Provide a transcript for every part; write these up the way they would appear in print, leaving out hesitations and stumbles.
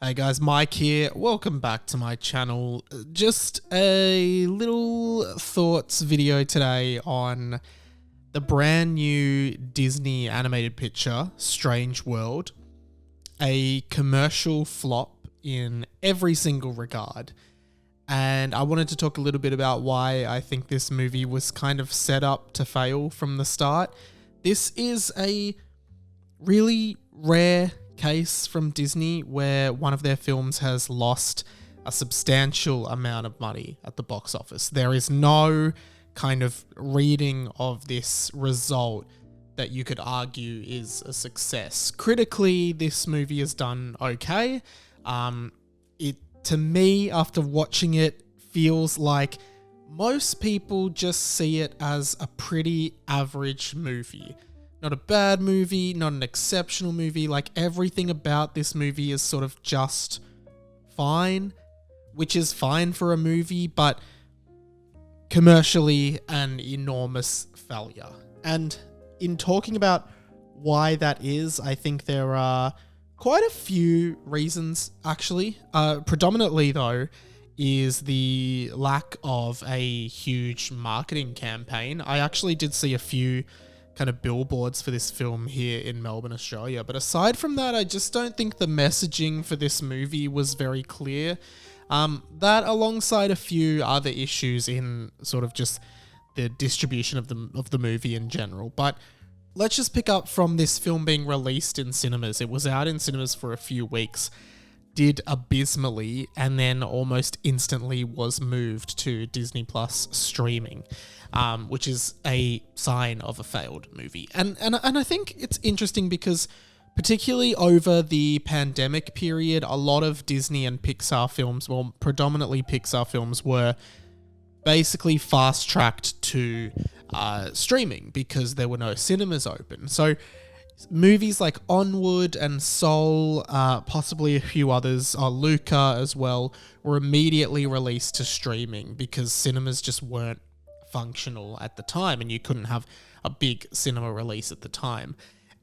Hey guys, Mike here. Welcome back to my channel. Just a little thoughts video today on the brand new Disney animated picture, Strange World. A commercial flop in every single regard. And I wanted to talk a little bit about why I think this movie was kind of set up to fail from the start. This is a really rare case from Disney where one of their films has lost a substantial amount of money at the box office. There is no kind of reading of this result that you could argue is a success. Critically, this movie has done okay. To me, after watching it, feels like most people just see it as a pretty average movie. Not a bad movie, not an exceptional movie. Like, everything about this movie is sort of just fine, which is fine for a movie, but commercially an enormous failure. And in talking about why that is, I think there are quite a few reasons, actually. Predominantly, though, is the lack of a huge marketing campaign. I actually did see a few kind of billboards for this film here in Melbourne, Australia. But aside from that, I just don't think the messaging for this movie was very clear. That alongside a few other issues in sort of just the distribution of the movie in general. But let's just pick up from this film being released in cinemas. It was out in cinemas for a few weeks, did abysmally, and then almost instantly was moved to Disney Plus streaming, which is a sign of a failed movie. And I think it's interesting because particularly over the pandemic period, a lot of Disney and Pixar films, well, predominantly Pixar films, were basically fast-tracked to streaming because there were no cinemas open. So movies like Onward and Soul, possibly a few others, Luca as well, were immediately released to streaming because cinemas just weren't functional at the time and you couldn't have a big cinema release at the time.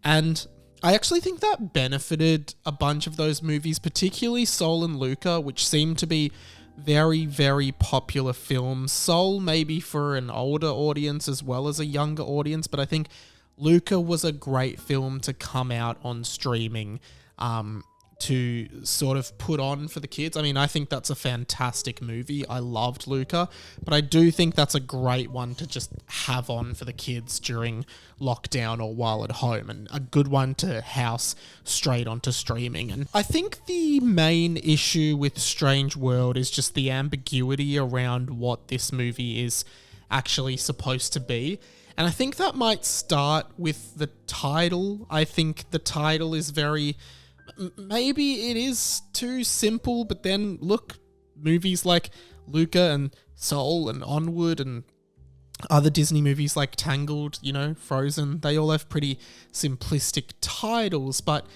And I actually think that benefited a bunch of those movies, particularly Soul and Luca, which seemed to be very, very popular films. Soul maybe for an older audience as well as a younger audience, but I think Luca was a great film to come out on streaming to sort of put on for the kids. I mean, I think that's a fantastic movie. I loved Luca, but I do think that's a great one to just have on for the kids during lockdown or while at home, and a good one to house straight onto streaming. And I think the main issue with Strange World is just the ambiguity around what this movie is actually supposed to be. And I think that might start with the title. I think the title is very... Maybe it is too simple, but then look, movies like Luca and Soul and Onward and other Disney movies like Tangled, Frozen, they all have pretty simplistic titles, but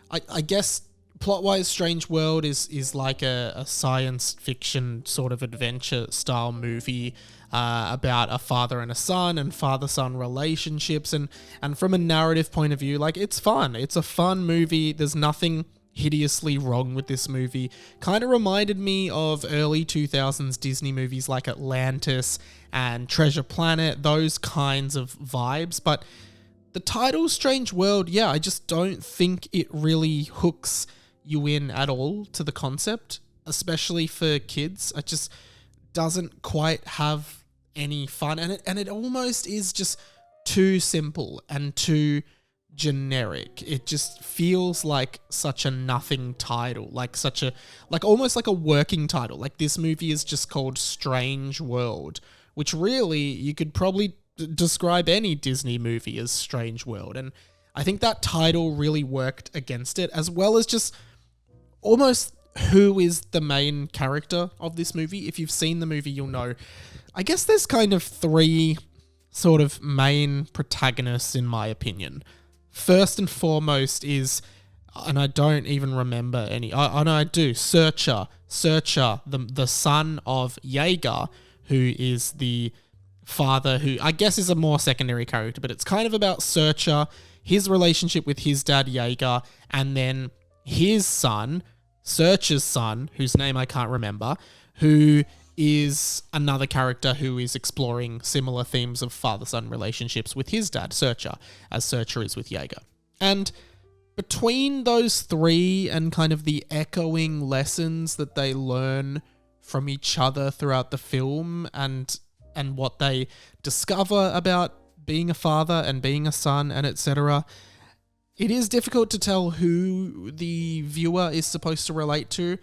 I guess plot-wise, Strange World is like a science fiction sort of adventure style movie about a father and a son and father-son relationships, and from a narrative point of view, like, it's fun. It's a fun movie. There's nothing hideously wrong with this movie. Kind of reminded me of early 2000s Disney movies like Atlantis and Treasure Planet, those kinds of vibes. But the title Strange World, yeah, I just don't think it really hooks you in at all to the concept, especially for kids. It just doesn't quite have any fun, and it almost is just too simple and too generic. It just feels like such a nothing title, like almost like a working title. Like, this movie is just called Strange World, which really you could probably describe any Disney movie as Strange World. And I think that title really worked against it, as well as just almost who is the main character of this movie. If you've seen the movie, you'll know. I guess there's kind of three sort of main protagonists, in my opinion. First and foremost is, and I don't even remember any, I know I do, Searcher, the son of Jaeger, who is the father, who I guess is a more secondary character, but it's kind of about Searcher, his relationship with his dad, Jaeger, and then his son, Search's son, whose name I can't remember, who is another character who is exploring similar themes of father-son relationships with his dad, Searcher, as Searcher is with Jaeger. And between those three and kind of the echoing lessons that they learn from each other throughout the film and what they discover about being a father and being a son and etc., it is difficult to tell who the viewer is supposed to relate to.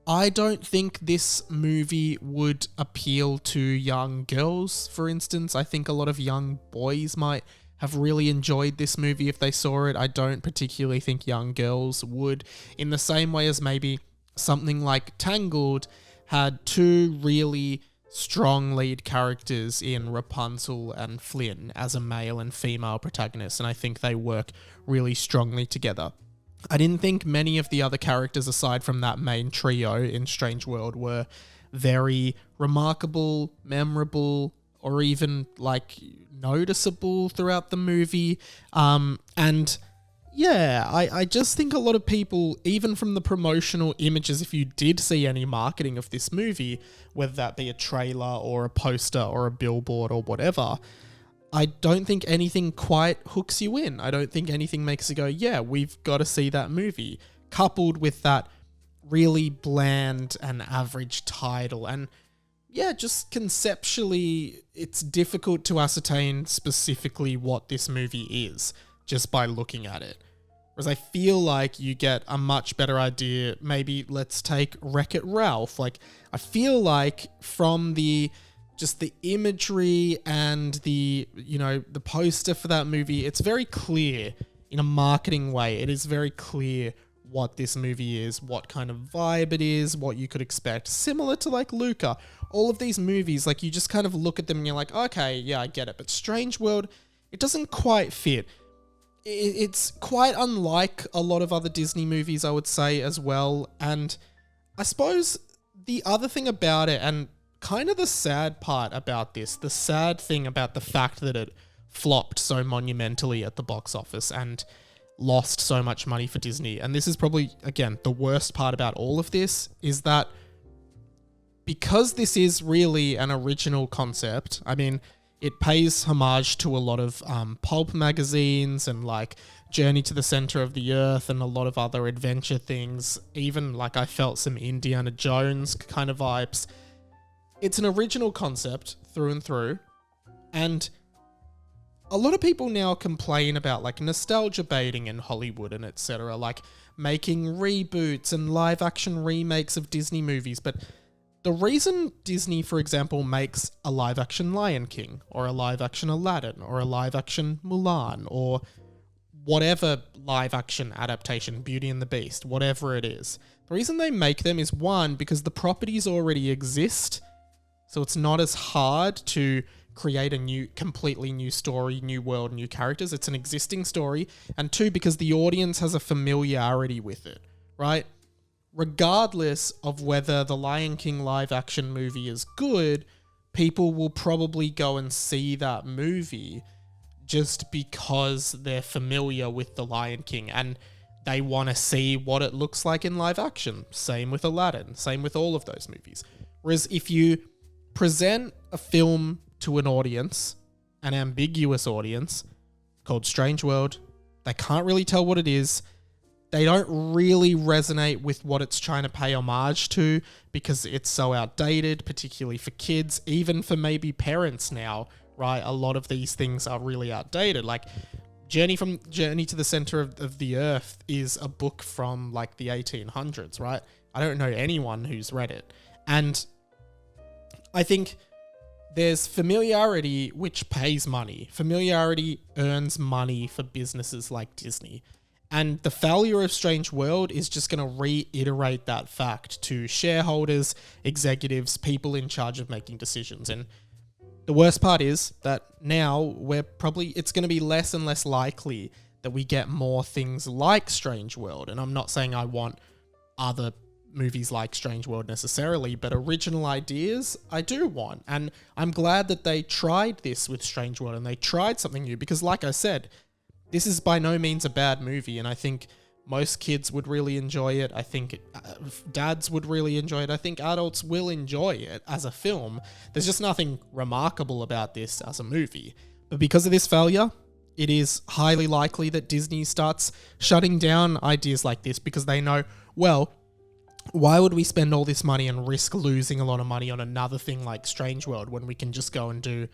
I don't think this movie would appeal to young girls, for instance. I think a lot of young boys might have really enjoyed this movie if they saw it. I don't particularly think young girls would, in the same way as maybe something like Tangled had two really strong lead characters in Rapunzel and Flynn as a male and female protagonist, and I think they work really strongly together. I didn't think many of the other characters aside from that main trio in Strange World were very remarkable, memorable, or even like noticeable throughout the movie. And yeah, I just think a lot of people, even from the promotional images, if you did see any marketing of this movie, whether that be a trailer or a poster or a billboard or whatever, I don't think anything quite hooks you in. I don't think anything makes you go, yeah, we've got to see that movie. Coupled with that really bland and average title. And yeah, just conceptually, it's difficult to ascertain specifically what this movie is just by looking at it. Whereas I feel like you get a much better idea. Maybe let's take Wreck-It Ralph. Like, I feel like from the imagery and the poster for that movie, it's very clear in a marketing way. It is very clear what this movie is, what kind of vibe it is, what you could expect. Similar to like Luca. All of these movies, like you just kind of look at them and you're like, okay, yeah, I get it. But Strange World, it doesn't quite fit. It's quite unlike a lot of other Disney movies, I would say, as well. And I suppose the other thing about it, and kind of the sad part about this, the sad thing about the fact that it flopped so monumentally at the box office and lost so much money for Disney, and this is probably, again, the worst part about all of this, is that because this is really an original concept, I mean, it pays homage to a lot of pulp magazines and like Journey to the Center of the Earth and a lot of other adventure things. Even like I felt some Indiana Jones kind of vibes. It's an original concept through and through. And a lot of people now complain about like nostalgia baiting in Hollywood and etc. Like making reboots and live action remakes of Disney movies. But the reason Disney, for example, makes a live-action Lion King or a live-action Aladdin or a live-action Mulan or whatever live-action adaptation, Beauty and the Beast, whatever it is, the reason they make them is, one, because the properties already exist, so it's not as hard to create a completely new story, new world, new characters. It's an existing story. And two, because the audience has a familiarity with it, right? Regardless of whether the Lion King live action movie is good, people will probably go and see that movie just because they're familiar with the Lion King and they want to see what it looks like in live action. Same with Aladdin, same with all of those movies. Whereas if you present a film to an audience, an ambiguous audience, called Strange World, they can't really tell what it is. They don't really resonate with what it's trying to pay homage to because it's so outdated, particularly for kids, even for maybe parents now, right? A lot of these things are really outdated. Like Journey to the Center of the Earth is a book from like the 1800s, right? I don't know anyone who's read it. And I think there's familiarity which pays money. Familiarity earns money for businesses like Disney. And the failure of Strange World is just going to reiterate that fact to shareholders, executives, people in charge of making decisions. And the worst part is that now it's going to be less and less likely that we get more things like Strange World. And I'm not saying I want other movies like Strange World necessarily, but original ideas I do want. And I'm glad that they tried this with Strange World and they tried something new because, like I said, this is by no means a bad movie, and I think most kids would really enjoy it. I think dads would really enjoy it. I think adults will enjoy it as a film. There's just nothing remarkable about this as a movie. But because of this failure, it is highly likely that Disney starts shutting down ideas like this because they know, well, why would we spend all this money and risk losing a lot of money on another thing like Strange World when we can just go and do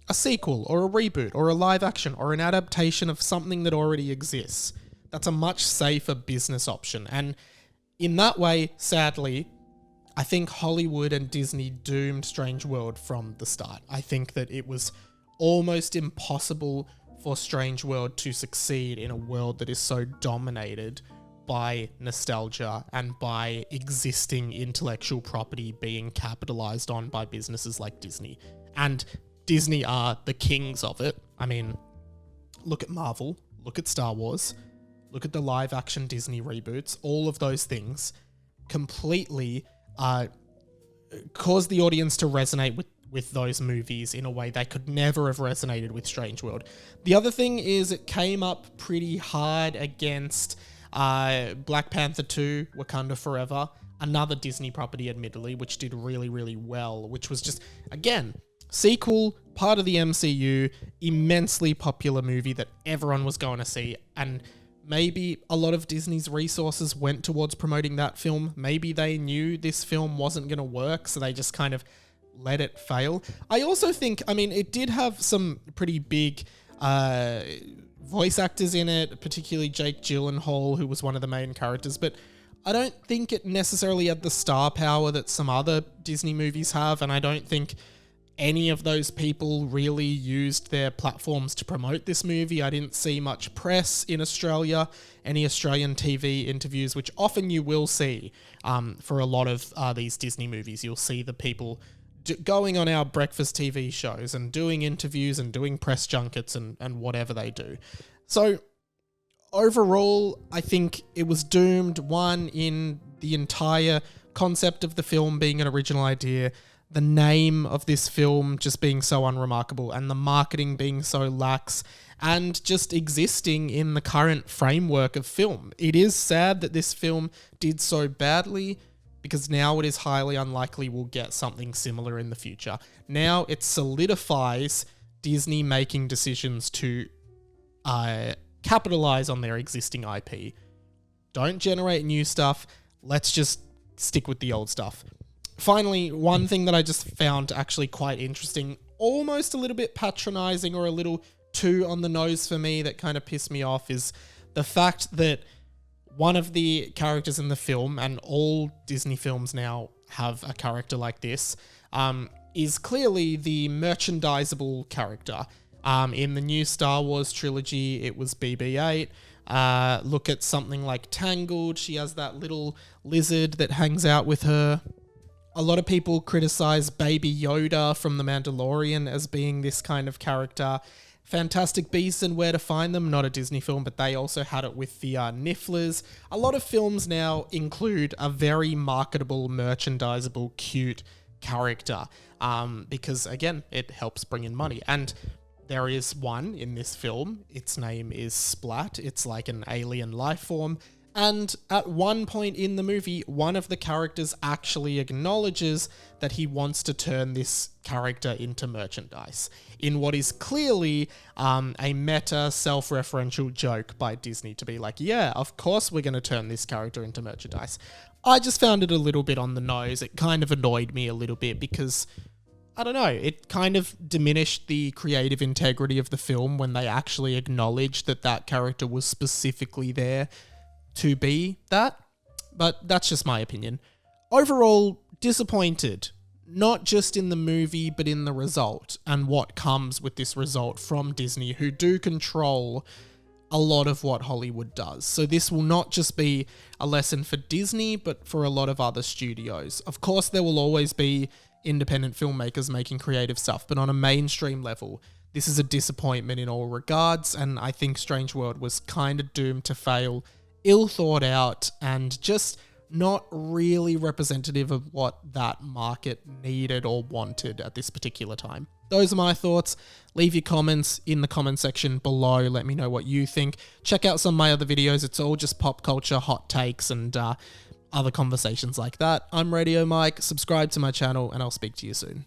a sequel or a reboot or a live action or an adaptation of something that already exists? That's a much safer business option. And in that way, sadly, I think Hollywood and Disney doomed Strange World from the start. I think that it was almost impossible for Strange World to succeed in a world that is so dominated by nostalgia and by existing intellectual property being capitalized on by businesses like Disney. And Disney are the kings of it. I mean, look at Marvel, look at Star Wars, look at the live action Disney reboots. All of those things completely cause the audience to resonate with those movies in a way they could never have resonated with Strange World. The other thing is it came up pretty hard against Black Panther 2, Wakanda Forever, another Disney property admittedly, which did really, really well, which was just, again, sequel, part of the MCU, immensely popular movie that everyone was going to see, and maybe a lot of Disney's resources went towards promoting that film. Maybe they knew this film wasn't going to work, so they just kind of let it fail. I also think, I mean, it did have some pretty big voice actors in it, particularly Jake Gyllenhaal, who was one of the main characters, but I don't think it necessarily had the star power that some other Disney movies have, and I don't think any of those people really used their platforms to promote this movie. I didn't see much press in Australia, any Australian TV interviews, which often you will see for a lot of these Disney movies. You'll see the people going on our breakfast TV shows and doing interviews and doing press junkets and whatever they do. So overall, I think it was doomed, one, in the entire concept of the film being an original idea, the name of this film just being so unremarkable, and the marketing being so lax, and just existing in the current framework of film. It is sad that this film did so badly, because now it is highly unlikely we'll get something similar in the future. Now it solidifies Disney making decisions to capitalize on their existing IP. Don't generate new stuff. Let's just stick with the old stuff. Finally, one thing that I just found actually quite interesting, almost a little bit patronizing or a little too on the nose for me, that kind of pissed me off, is the fact that one of the characters in the film, and all Disney films now have a character like this, is clearly the merchandisable character. In the new Star Wars trilogy, it was BB-8. Look at something like Tangled. She has that little lizard that hangs out with her. A lot of people criticize Baby Yoda from The Mandalorian as being this kind of character. Fantastic Beasts and Where to Find Them, not a Disney film, but they also had it with the Nifflers. A lot of films now include a very marketable, merchandisable, cute character, because, again, it helps bring in money. And there is one in this film. Its name is Splat. It's like an alien life form. And at one point in the movie, one of the characters actually acknowledges that he wants to turn this character into merchandise, in what is clearly a meta, self-referential joke by Disney to be like, yeah, of course we're going to turn this character into merchandise. I just found it a little bit on the nose. It kind of annoyed me a little bit because, I don't know, it kind of diminished the creative integrity of the film when they actually acknowledged that that character was specifically there to be that, but that's just my opinion. Overall, disappointed, not just in the movie, but in the result and what comes with this result from Disney, who do control a lot of what Hollywood does. So this will not just be a lesson for Disney, but for a lot of other studios. Of course, there will always be independent filmmakers making creative stuff, but on a mainstream level, this is a disappointment in all regards, and I think Strange World was kind of doomed to fail, ill thought out, and just not really representative of what that market needed or wanted at this particular time. Those are my thoughts. Leave your comments in the comment section below. Let me know what you think. Check out some of my other videos. It's all just pop culture, hot takes, and other conversations like that. I'm Radio Mike. Subscribe to my channel, and I'll speak to you soon.